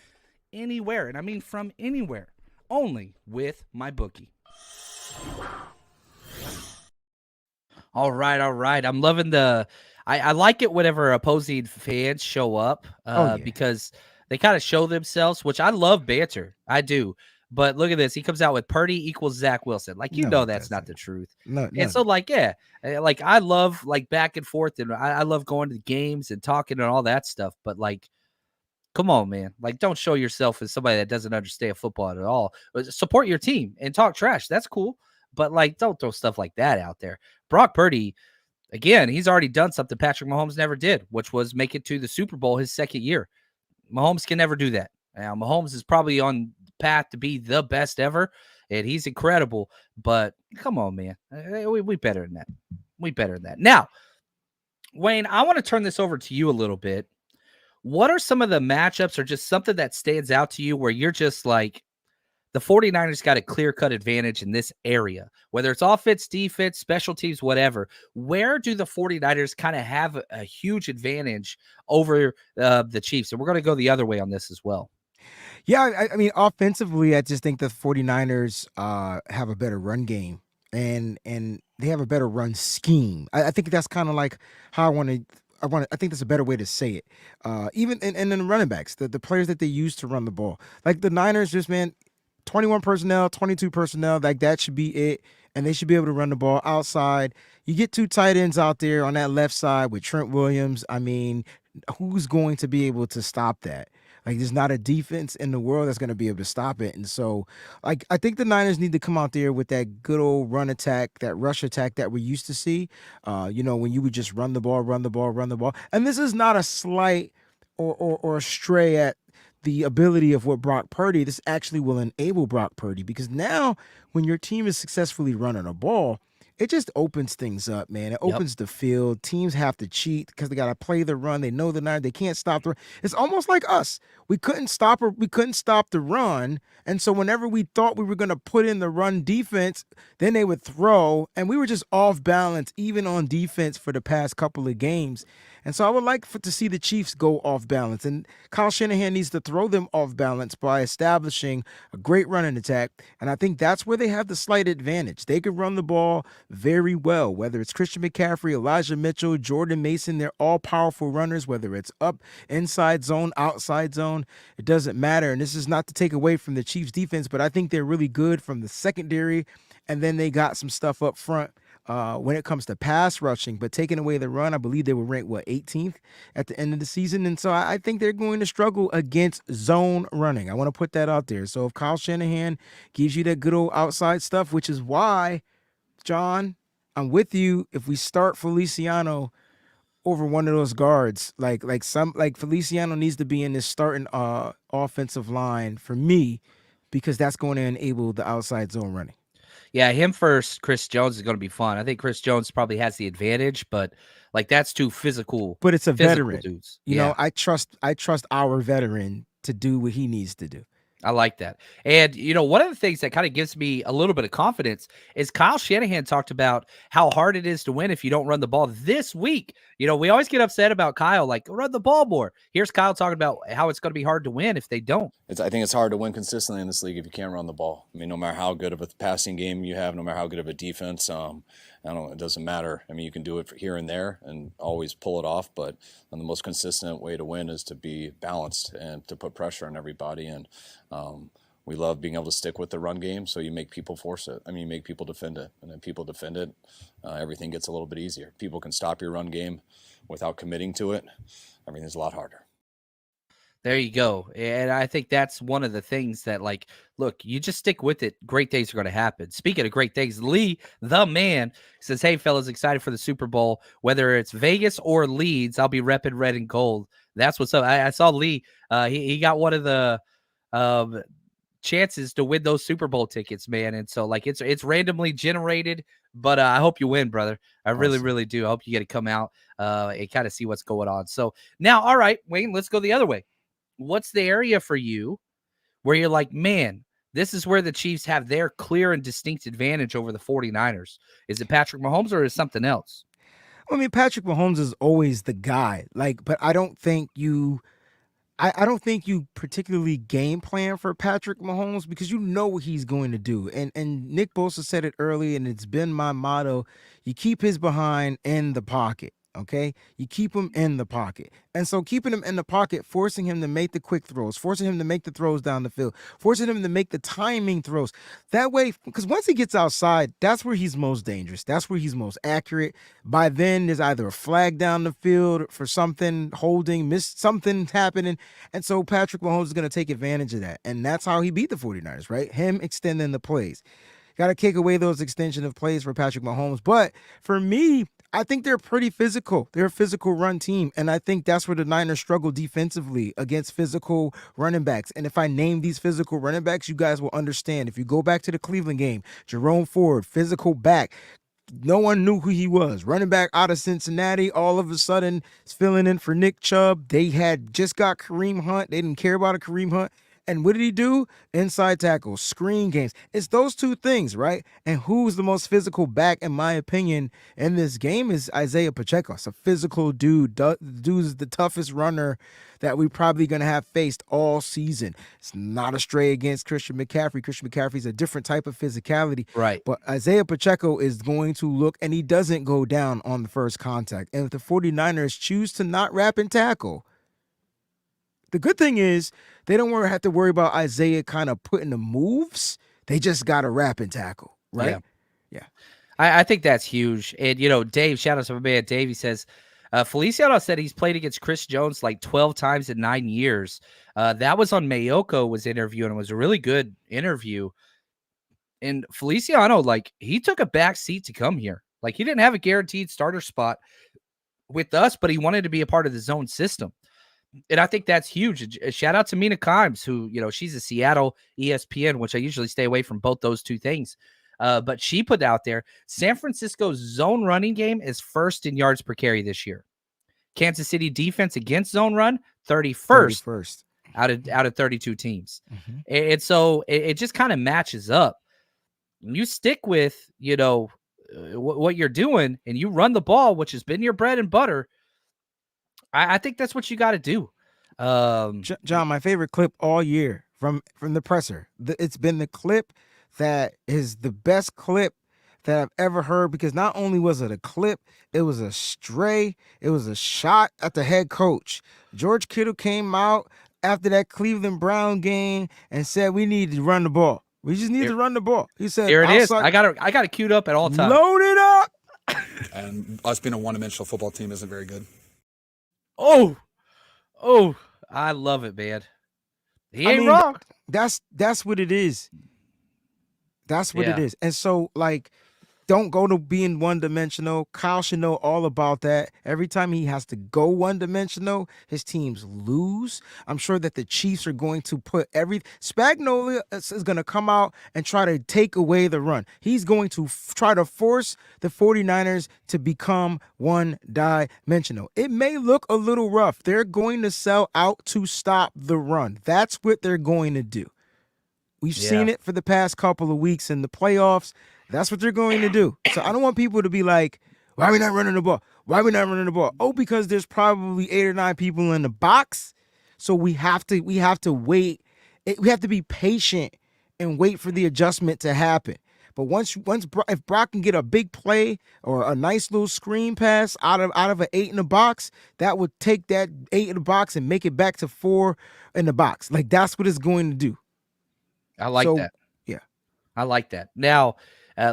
anywhere, and I mean from anywhere, only with MyBookie. All right. I'm loving I like it whenever opposing fans show up because they kind of show themselves, which I love banter. I do. But look at this. He comes out with Purdy equals Zach Wilson. Like, that's not the truth. No. And so, like, yeah, like I love like back and forth, and I love going to the games and talking and all that stuff. But like, come on, man. Like, don't show yourself as somebody that doesn't understand football at all. Support your team and talk trash. That's cool. But like, don't throw stuff like that out there. Brock Purdy, again, he's already done something Patrick Mahomes never did, which was make it to the Super Bowl his second year. Mahomes can never do that. Now, Mahomes is probably on path to be the best ever, and he's incredible. But come on, man. We better than that. We better than that. Now, Wayne, I want to turn this over to you a little bit. What are some of the matchups or just something that stands out to you where you're just like, the 49ers got a clear-cut advantage in this area, whether it's offense, defense, special teams, whatever. Where do the 49ers kind of have a huge advantage over the Chiefs? And we're going to go the other way on this as well. Yeah, I mean, offensively, I just think the 49ers have a better run game and they have a better run scheme. I think that's kind of like how I think that's a better way to say it. Even and then running backs, the players that they use to run the ball. Like the Niners, just, man, 21 personnel, 22 personnel, like that should be it. And they should be able to run the ball outside. You get two tight ends out there on that left side with Trent Williams. I mean, who's going to be able to stop that? Like, there's not a defense in the world that's going to be able to stop it. And so, like, I think the Niners need to come out there with that good old run attack, that rush attack that we used to see, when you would just run the ball. And this is not a slight or a stray at the ability of what Brock Purdy, this actually will enable Brock Purdy, because now when your team is successfully running a ball, it just opens things up, man. It opens the field. Teams have to cheat because they got to play the run. They know the Niners. They can't stop the run. It's almost like us. We couldn't stop the run. And so whenever we thought we were going to put in the run defense, then they would throw. And we were just off balance, even on defense, for the past couple of games. And so I would like to see the Chiefs go off balance. And Kyle Shanahan needs to throw them off balance by establishing a great running attack. And I think that's where they have the slight advantage. They can run the ball very well, whether it's Christian McCaffrey, Elijah Mitchell, Jordan Mason. They're all powerful runners, whether it's up, inside zone, outside zone. It doesn't matter. And this is not to take away from the Chiefs defense, but I think they're really good from the secondary. And then they got some stuff up front when it comes to pass rushing, but taking away the run, I believe they were ranked, 18th at the end of the season. And so I think they're going to struggle against zone running. I want to put that out there. So if Kyle Shanahan gives you that good old outside stuff, which is why, John, I'm with you. If we start Feliciano over one of those guards, like Feliciano needs to be in this starting offensive line for me, because that's going to enable the outside zone running. Yeah, him first, Chris Jones is going to be fun. I think Chris Jones probably has the advantage, but like that's too physical. But it's a veteran. Dudes. You know, I trust our veteran to do what he needs to do. I like that. And, one of the things that kind of gives me a little bit of confidence is Kyle Shanahan talked about how hard it is to win if you don't run the ball this week. We always get upset about Kyle, like, run the ball more. Here's Kyle talking about how it's going to be hard to win if they don't. I think it's hard to win consistently in this league if you can't run the ball. I mean, no matter how good of a passing game you have, no matter how good of a defense, it doesn't matter. I mean, you can do it here and there and always pull it off, but the most consistent way to win is to be balanced and to put pressure on everybody. And we love being able to stick with the run game, so you make people force it. I mean, you make people defend it. And then people defend it, everything gets a little bit easier. People can stop your run game without committing to it. Everything's a lot harder. There you go. And I think that's one of the things that, like, look, you just stick with it. Great things are going to happen. Speaking of great things, Lee, the man, says, hey, fellas, excited for the Super Bowl. Whether it's Vegas or Leeds, I'll be repping red and gold. That's what's up. I saw Lee. He got one of the chances to win those Super Bowl tickets, man. And so, like, it's randomly generated, but I hope you win, brother. I really, really do. I hope you get to come out and kind of see what's going on. So now, all right, Wayne, let's go the other way. What's the area for you where you're like, man, This is where the Chiefs have their clear and distinct advantage over the 49ers. Is it Patrick Mahomes or is it something else? I mean, Patrick Mahomes is always the guy. But I don't think I don't think you particularly game plan for Patrick Mahomes because you know what he's going to do. And Nick Bosa said it early, and it's been my motto. You keep his behind in the pocket. Okay, you keep him in the pocket. And so keeping him in the pocket, forcing him to make the quick throws, forcing him to make the throws down the field, forcing him to make the timing throws. That way, because once he gets outside, that's where he's most dangerous. That's where he's most accurate. By then, there's either a flag down the field for something holding, something happening. And so Patrick Mahomes is going to take advantage of that. And that's how he beat the 49ers, right? Him extending the plays. Got to kick away those extension of plays for Patrick Mahomes. But for me, I think they're pretty physical. They're a physical run team. And I think that's where the Niners struggle defensively against physical running backs. And if I name these physical running backs, you guys will understand. If you go back to the Cleveland game, Jerome Ford, physical back. No one knew who he was. Running back out of Cincinnati, all of a sudden is filling in for Nick Chubb. They had just got Kareem Hunt. They didn't care about a Kareem Hunt. And what did he do? Inside tackles, screen games. It's those two things, right? And who's the most physical back, in my opinion, in this game is Isaiah Pacheco. It's a physical dude. Dude's the toughest runner that we probably going to have faced all season. It's not a stray against Christian McCaffrey. Christian McCaffrey's a different type of physicality. Right. But Isaiah Pacheco is going to look, and he doesn't go down on the first contact. And if the 49ers choose to not wrap and tackle, the good thing is they don't have to worry about Isaiah kind of putting the moves. They just got to wrap and tackle, right? Yeah. I think that's huge. And, Dave, shout out to my man Dave. He says, Feliciano said he's played against Chris Jones like 12 times in 9 years. That was on Mayoko was interviewing. It was a really good interview. And Feliciano, he took a back seat to come here. He didn't have a guaranteed starter spot with us, but he wanted to be a part of the zone system. And I think that's huge. Shout out to Mina Kimes, who, she's a Seattle ESPN, which I usually stay away from both those two things. But she put out there, San Francisco's zone running game is first in yards per carry this year. Kansas City defense against zone run, 31st out of 32 teams. Mm-hmm. And so it just kind of matches up. You stick with, what you're doing and you run the ball, which has been your bread and butter. I think that's what you got to do. John, my favorite clip all year from the presser. It's been the clip that is the best clip that I've ever heard, because not only was it a clip, it was a stray, it was a shot at the head coach. George Kittle came out after that Cleveland Brown game and said, we need to run the ball. We just need to run the ball. He said, here it is. I got it queued up at all times. Load it up. And us being a one-dimensional football team isn't very good. Oh, I love it, man. He ain't wrong. That's what it is. That's what it is. And so, don't go to being one-dimensional. Kyle should know all about that. Every time he has to go one-dimensional, his teams lose. I'm sure that the Chiefs are going to put Spagnuolo is going to come out and try to take away the run. He's going to try to force the 49ers to become one-dimensional. It may look a little rough. They're going to sell out to stop the run. That's what they're going to do. We've seen it for the past couple of weeks in the playoffs. That's what they're going to do. So I don't want people to be like, why are we not running the ball? Why are we not running the ball? Oh, because there's probably 8 or 9 people in the box. So we have to wait. We have to be patient and wait for the adjustment to happen. But if Brock can get a big play or a nice little screen pass out of an 8 in the box, that would take that 8 in the box and make it back to 4 in the box. That's what it's going to do. I like that. Yeah. I like that. Now,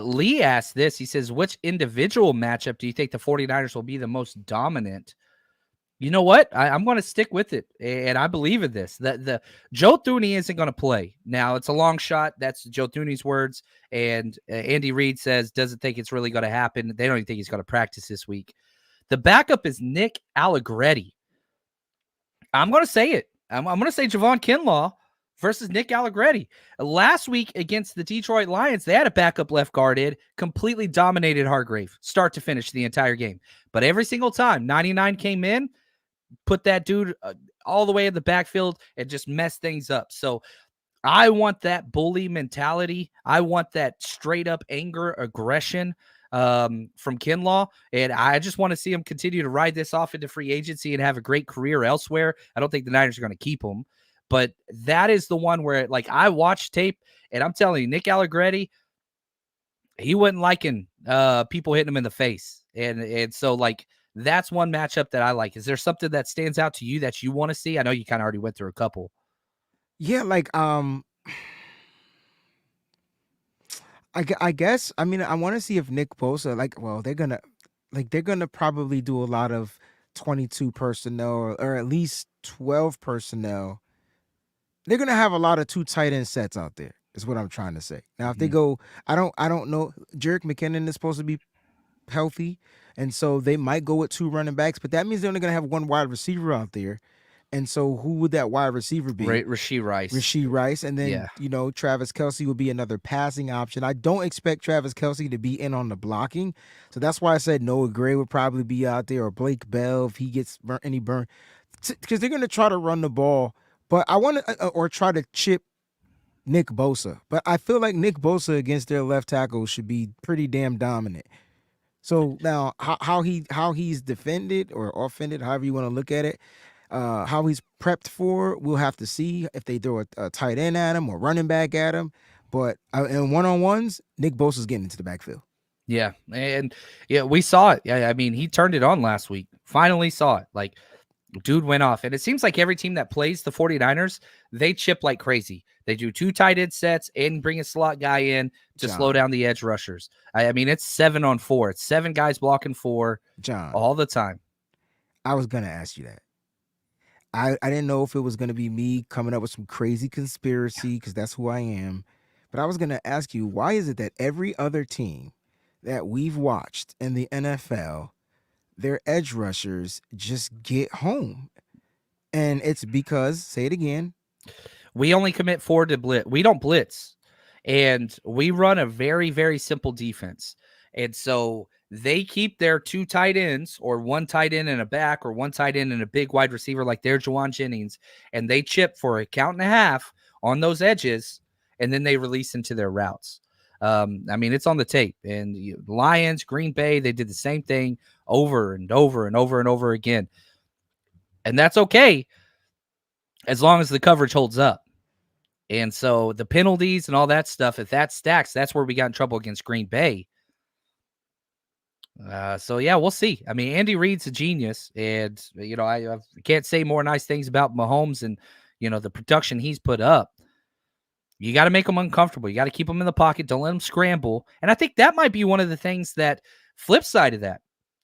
Lee asked this. He says, which individual matchup do you think the 49ers will be the most dominant? You know what? I'm going to stick with it, and I believe in this. The Joe Thuney isn't going to play. Now, it's a long shot. That's Joe Thuney's words, and Andy Reid doesn't think it's really going to happen. They don't even think he's going to practice this week. The backup is Nick Allegretti. I'm going to say it. I'm going to say Javon Kinlaw versus Nick Allegretti. Last week against the Detroit Lions, they had a backup left guard in, completely dominated Hargrave, start to finish the entire game. But every single time, 99 came in, put that dude all the way in the backfield and just messed things up. So I want that bully mentality. I want that straight up anger, aggression from Kinlaw. And I just want to see him continue to ride this off into free agency and have a great career elsewhere. I don't think the Niners are going to keep him. But that is the one where, like, I watched tape, and I'm telling you, Nick Allegretti, he wasn't liking people hitting him in the face. And so, like, that's one matchup that I like. Is there something that stands out to you that you want to see? I know you kind of already went through a couple. Yeah, like I guess I mean I want to see if Nick Bosa they're gonna probably do a lot of 22 personnel or at least 12 personnel. They're gonna have a lot of 2 tight end sets out there. Is what I'm trying to say. Now if they go, I don't know. Jerick McKinnon is supposed to be healthy, and so they might go with 2 running backs, but that means they're only gonna have 1 wide receiver out there. And so who would that wide receiver be? Rashee Rice. And then, Travis Kelce would be another passing option. I don't expect Travis Kelce to be in on the blocking. So that's why I said Noah Gray would probably be out there, or Blake Bell if he gets any burn. Because they're going to try to run the ball. But I want to, or try to chip Nick Bosa. But I feel like Nick Bosa against their left tackle should be pretty damn dominant. So now how he's defended or offended, however you want to look at it, how he's prepped for, we'll have to see if they throw a tight end at him or running back at him. But in one-on-ones, Nick Bosa's getting into the backfield. Yeah, and we saw it. Yeah, I mean, he turned it on last week. Finally saw it. Like, dude went off. And it seems like every team that plays the 49ers, they chip like crazy. They do 2 tight end sets and bring a slot guy in to slow down the edge rushers. I mean, it's 7-on-4. It's 7 guys blocking 4 all the time. I was going to ask you that. I didn't know if it was going to be me coming up with some crazy conspiracy, because that's who I am. But I was going to ask you, why is it that every other team that we've watched in the NFL, their edge rushers just get home? And it's because, say it again, we only commit 4 to blitz. We don't blitz. And we run a very, very simple defense. And so they keep their 2 tight ends, or 1 tight end and a back, or 1 tight end and a big wide receiver like their Juwan Jennings, and they chip for a count and a half on those edges, and then they release into their routes. I mean, it's on the tape. And Lions, Green Bay, they did the same thing over and over and over and over again. And that's okay as long as the coverage holds up. And so the penalties and all that stuff, if that stacks, that's where we got in trouble against Green Bay. So yeah, we'll see. I mean, Andy Reid's a genius, and I can't say more nice things about Mahomes and the production he's put up. You got to make them uncomfortable. You got to keep them in the pocket. Don't let them scramble. And I think that might be one of the things that flip side of that.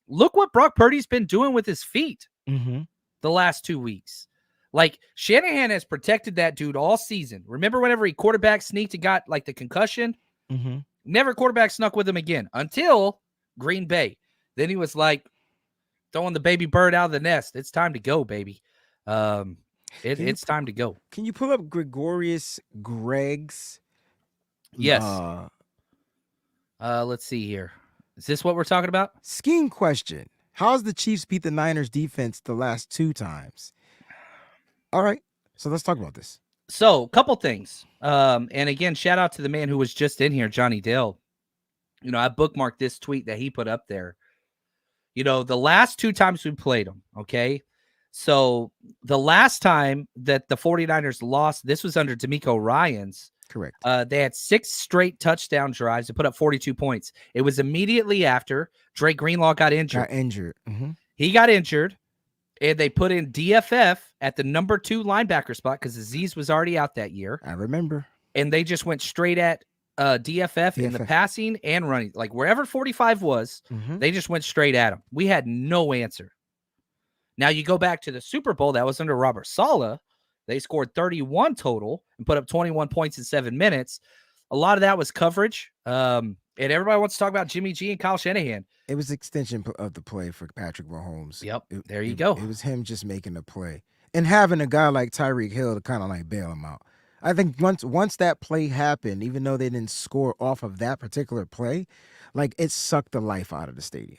Look what Brock Purdy's been doing with his feet the last 2 weeks. Like, Shanahan has protected that dude all season. Remember whenever he quarterback sneaked and got like the concussion? Never quarterback snuck with him again until Green Bay. Then he was like throwing the baby bird out of the nest. It's time to go, baby. It's time to go. Can you pull up Gregorius Greg's? Yes. Let's see here. Is this what we're talking about? Scheme question. How's the Chiefs beat the Niners defense the last 2 times? All right. So let's talk about this. So, a couple things. And again, shout out to the man who was just in here, Johnny Dale. I bookmarked this tweet that he put up there. The last 2 times we played them, okay? So the last time that the 49ers lost, this was under D'Amico Ryans. Correct. They had 6 straight touchdown drives to put up 42 points. It was immediately after Drake Greenlaw got injured. He got injured, and they put in DFF at the number 2 linebacker spot because Aziz was already out that year. I remember. And they just went straight at DFF in the passing and running. Like, wherever 45 was, they just went straight at him. We had no answer. Now you go back to the Super Bowl, that was under Robert Saleh. They scored 31 total and put up 21 points in 7 minutes. A lot of that was coverage. And everybody wants to talk about Jimmy G and Kyle Shanahan. It was extension of the play for Patrick Mahomes. Yep, there you go. It was him just making the play. And having a guy like Tyreek Hill to kind of like bail him out. I think once that play happened, even though they didn't score off of that particular play, like, it sucked the life out of the stadium.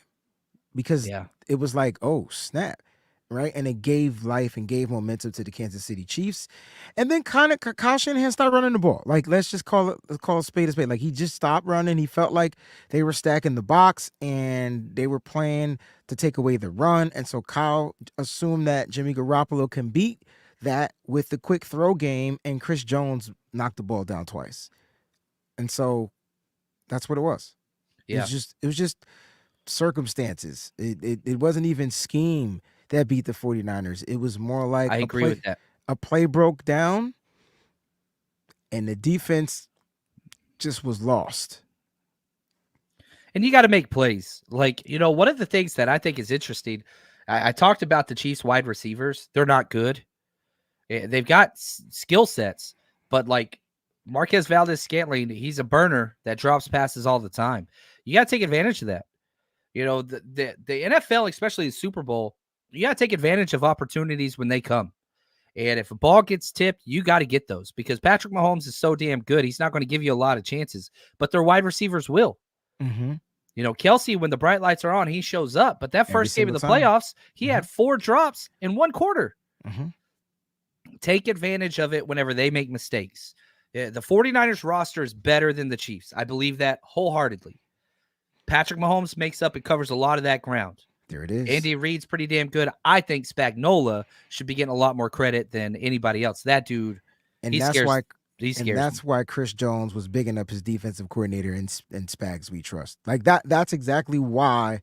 Because it was like, oh, snap. right? And it gave life and gave momentum to the Kansas City Chiefs. And then kind of Kyle Shanahan started running the ball. Like, let's call a spade a spade. Like, he just stopped running. He felt like they were stacking the box and they were playing to take away the run. And so Kyle assumed that Jimmy Garoppolo can beat that with the quick throw game, and Chris Jones knocked the ball down twice. And so that's what it was. Yeah. It was just circumstances. It wasn't even scheme that beat the 49ers. It was more like I agree with that. A play broke down and the defense just was lost. And you got to make plays. Like, one of the things that I think is interesting, I talked about the Chiefs wide receivers. They're not good. They've got skill sets, but like Marquez Valdez-Scantling, he's a burner that drops passes all the time. You got to take advantage of that. The NFL, especially the Super Bowl, you got to take advantage of opportunities when they come. And if a ball gets tipped, you got to get those because Patrick Mahomes is so damn good. He's not going to give you a lot of chances, but their wide receivers will. Mm-hmm. Kelsey, when the bright lights are on, he shows up. But that first game of the playoffs, he had 4 drops in 1 quarter. Mm-hmm. Take advantage of it whenever they make mistakes. The 49ers roster is better than the Chiefs. I believe that wholeheartedly. Patrick Mahomes makes up and covers a lot of that ground. There it is. Andy Reid's pretty damn good. I think Spagnuolo should be getting a lot more credit than anybody else. That dude, and that's why Chris Jones was bigging up his defensive coordinator and Spags we trust. Like that's exactly why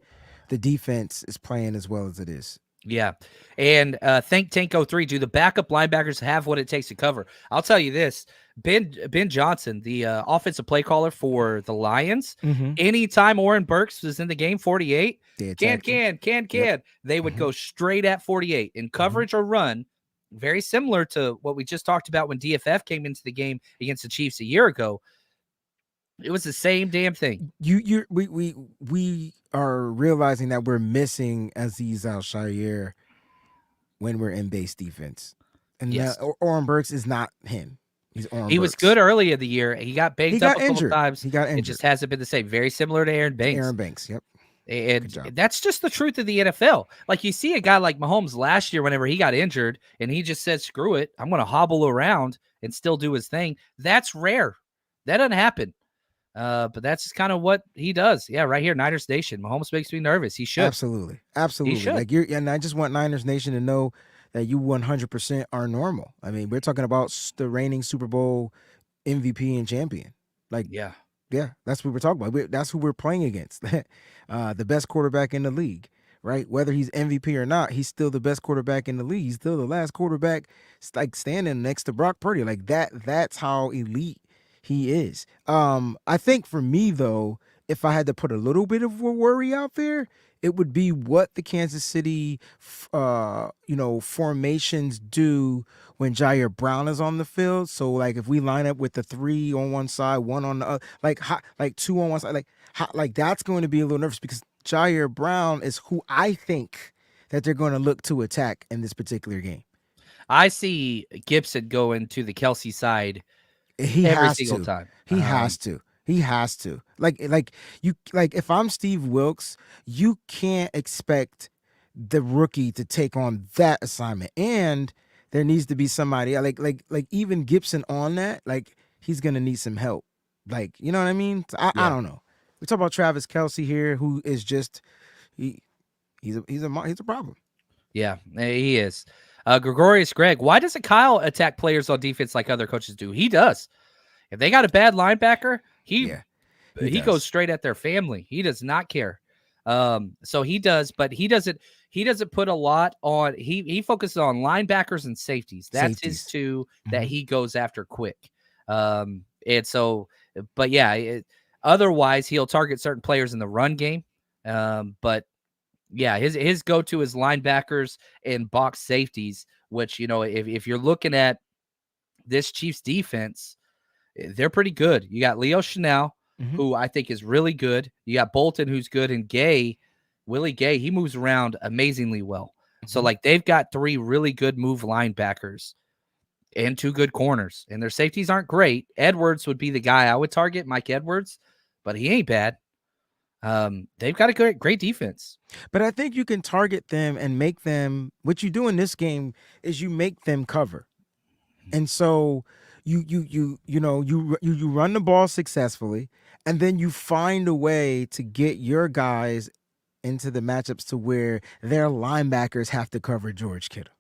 the defense is playing as well as it is. Yeah. And Think Tank 03, do the backup linebackers have what it takes to cover? I'll tell you this. Ben Johnson, the offensive play caller for the Lions, anytime Oren Burks was in the game, 48, they would go straight at 48 in coverage or run, very similar to what we just talked about when DFF came into the game against the Chiefs a year ago. It was the same damn thing. We are realizing that we're missing Azeez Al-Shaair when we're in base defense. And yes. Oren Burks is not him. He was good early in the year. He got banged up a couple times. He got injured. It just hasn't been the same. Very similar to Aaron Banks. Yep. And that's just the truth of the NFL. Like you see a guy like Mahomes last year, whenever he got injured and he just said, screw it, I'm going to hobble around and still do his thing. That's rare. That doesn't happen. But that's just kind of what he does. Yeah, right here, Niners Nation. Mahomes makes me nervous. He should. Absolutely. He should. And I just want Niners Nation to know that you 100% are normal. I mean, we're talking about the reigning Super Bowl MVP and champion. Like, yeah, that's what we're talking about. That's who we're playing against. The best quarterback in the league, right? Whether he's MVP or not, he's still the best quarterback in the league. He's still the last quarterback, like standing next to Brock Purdy. Like that's how elite he is. I think for me though, if I had to put a little bit of a worry out there, it would be what the Kansas City, formations do when Jair Brown is on the field. So like if we line up with the 3 on one side, 1 on the other, like 2 on one side, like that's going to be a little nervous because Jair Brown is who I think that they're going to look to attack in this particular game. I see Gibson going to the Kelsey side. He every has single to. time. He has to. He has to. Like if I'm Steve Wilkes, you can't expect the rookie to take on that assignment. And there needs to be somebody like even Gibson on that, like he's gonna need some help. Like, you know what I mean? I don't know. We talk about Travis Kelce here, who is just he's a problem. Yeah, he is. Gregorius Greg, why doesn't Kyle attack players on defense like other coaches do? He does. If they got a bad linebacker, he goes straight at their family. He does not care. So he does, but he doesn't put a lot on. He focuses on linebackers and safeties. That's his 2 that he goes after quick. And so, but yeah, otherwise he'll target certain players in the run game. But yeah, his go-to is linebackers and box safeties, which, if you're looking at this Chiefs defense, they're pretty good. You got Leo Chanel, who I think is really good. You got Bolton, who's good, and Willie Gay, he moves around amazingly well. So, like, they've got 3 really good move linebackers and 2 good corners, and their safeties aren't great. Edwards would be the guy I would target, Mike Edwards, but he ain't bad. They've got a great defense. But I think you can target them and make them. What you do in this game is you make them cover, and so you run the ball successfully, and then you find a way to get your guys into the matchups to where their linebackers have to cover George Kittle.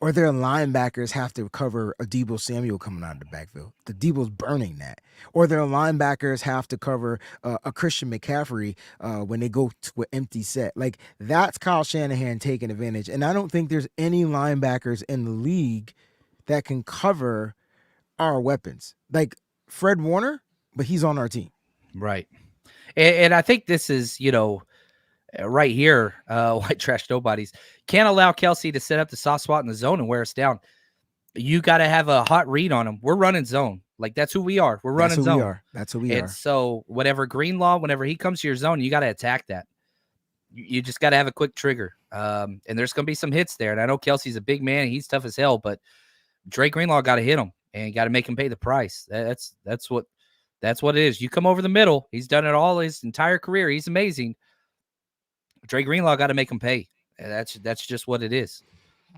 Or their linebackers have to cover a Deebo Samuel coming out of the backfield. The Deebo's burning that. Or their linebackers have to cover a Christian McCaffrey when they go to an empty set. Like, that's Kyle Shanahan taking advantage. And I don't think there's any linebackers in the league that can cover our weapons. Like Fred Warner, but he's on our team. Right. And I think this is, right here, white trash nobodies. Can't allow Kelsey to set up the soft spot in the zone and wear us down. You got to have a hot read on him. We're running zone. Like, that's who we are. We're running zone. That's who we are. So whatever Greenlaw, whenever he comes to your zone, you got to attack that. You just got to have a quick trigger. And there's going to be some hits there. And I know Kelsey's a big man. He's tough as hell, but Drake Greenlaw got to hit him and got to make him pay the price. That's what it is. You come over the middle. He's done it all his entire career. He's amazing. Drake Greenlaw got to make him pay. That's just what it is.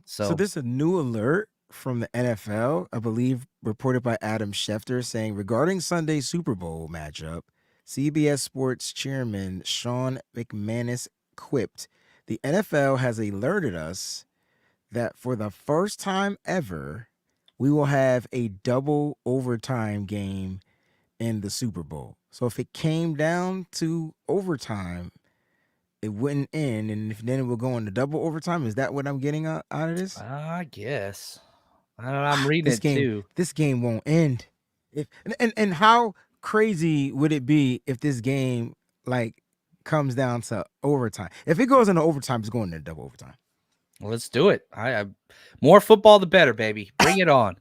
So there's a new alert from the NFL, I believe, reported by Adam Schefter, saying regarding Sunday's Super Bowl matchup, CBS Sports chairman Sean McManus quipped, "The NFL has alerted us that for the first time ever, we will have a double overtime game in the Super Bowl. So if it came down to overtime, it wouldn't end, and if then it will go into double overtime." Is that what I'm getting out of this? I guess. I'm reading it too. This game won't end. And how crazy would it be if this game comes down to overtime? If it goes into overtime, it's going into double overtime. Well, let's do it. I more football, the better, baby. Bring it on.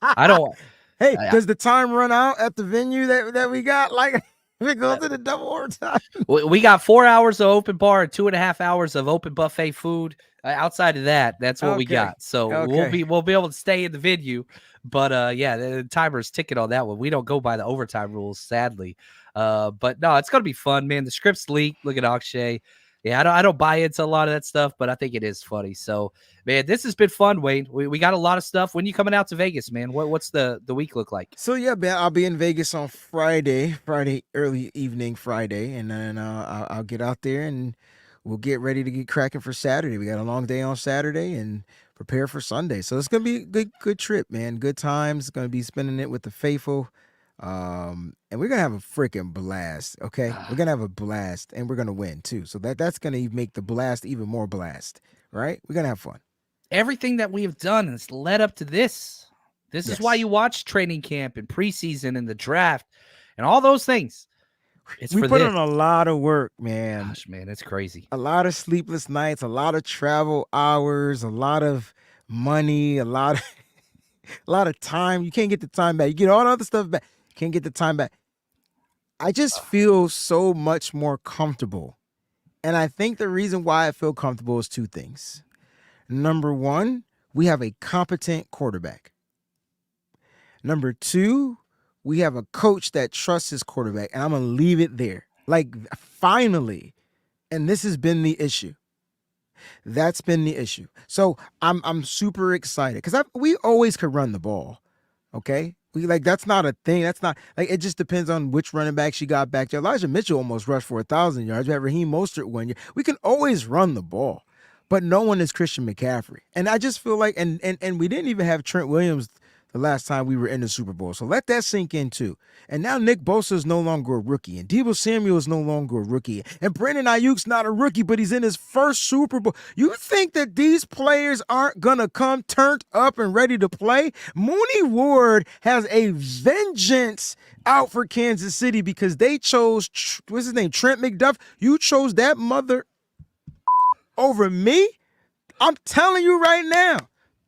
I don't. Hey, does the time run out at the venue that we got? Like, if it goes into double overtime, we got 4 hours of open bar and 2.5 hours of open buffet food. Outside of that, that's what we got. So we'll be able to stay in the venue. But the timer's ticking on that one. We don't go by the overtime rules, sadly. But no, it's gonna be fun, man. The script's leaked. Look at Akshay. Yeah, I don't buy into a lot of that stuff, but I think it is funny. So, man, this has been fun, Wayne. We got a lot of stuff. When you coming out to Vegas, man? What's the week look like? So, yeah, man, I'll be in Vegas on Friday, early evening Friday, and then I'll get out there and we'll get ready to get cracking for Saturday. We got a long day on Saturday and prepare for Sunday. So it's going to be a good trip, man. Good times. Going to be spending it with the faithful. And we're gonna have a freaking blast. Okay, we're gonna have a blast, and we're gonna win too. So that's gonna make the blast even more blast, right? We're gonna have fun. Everything that we have done has led up to this. This is why you watch training camp and preseason and the draft and all those things. We put in a lot of work, man. Gosh, man, it's crazy. A lot of sleepless nights, a lot of travel hours, a lot of money, a lot of time. You can't get the time back. You get all the other stuff back. Can't get the time back. I just feel so much more comfortable. And I think the reason why I feel comfortable is two things. Number one, we have a competent quarterback. Number two, we have a coach that trusts his quarterback. And I'm going to leave it there. Like, finally. And this has been the issue. That's been the issue. So I'm super excited because we always could run the ball. Okay. That's not a thing. That's not it just depends on which running back she got back there. Elijah Mitchell almost rushed for 1,000 yards. We had Raheem Mostert 1 year. We can always run the ball, but no one is Christian McCaffrey. And I just feel like, and we didn't even have Trent Williams the last time we were in the Super Bowl. So let that sink in too. And now Nick Bosa is no longer a rookie, and Deebo Samuel is no longer a rookie, and Brandon Ayuk's not a rookie, but he's in his first Super Bowl. You think that these players aren't gonna come turned up and ready to play? Mooney Ward has a vengeance out for Kansas City because they chose, what's his name, Trent McDuff. You chose that mother over me? I'm telling you right now,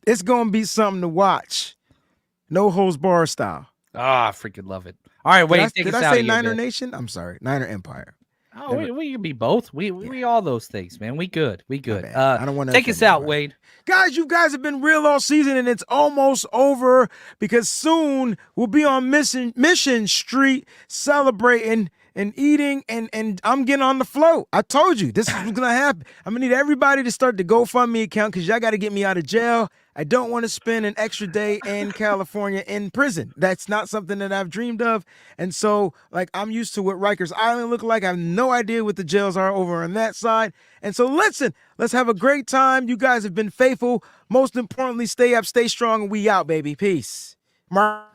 it's gonna be something to watch. No holds bar style. I freaking love it. All right, wait. Did I say Niner Nation? I'm sorry, Niner Empire. Oh, we can be both. We all those things, man. We good. I don't want to take us out, Wade. Guys, you guys have been real all season, and it's almost over because soon we'll be on Mission Street celebrating and eating, and I'm getting on the float. I told you this is what's gonna happen. I'm gonna need everybody to start the GoFundMe account because y'all got to get me out of jail. I don't want to spend an extra day in California in prison. That's not something that I've dreamed of. And so, like, I'm used to what Rikers Island look like. I have no idea what the jails are over on that side. And so, listen, let's have a great time. You guys have been faithful. Most importantly, stay up, stay strong, and we out, baby. Peace. Mark.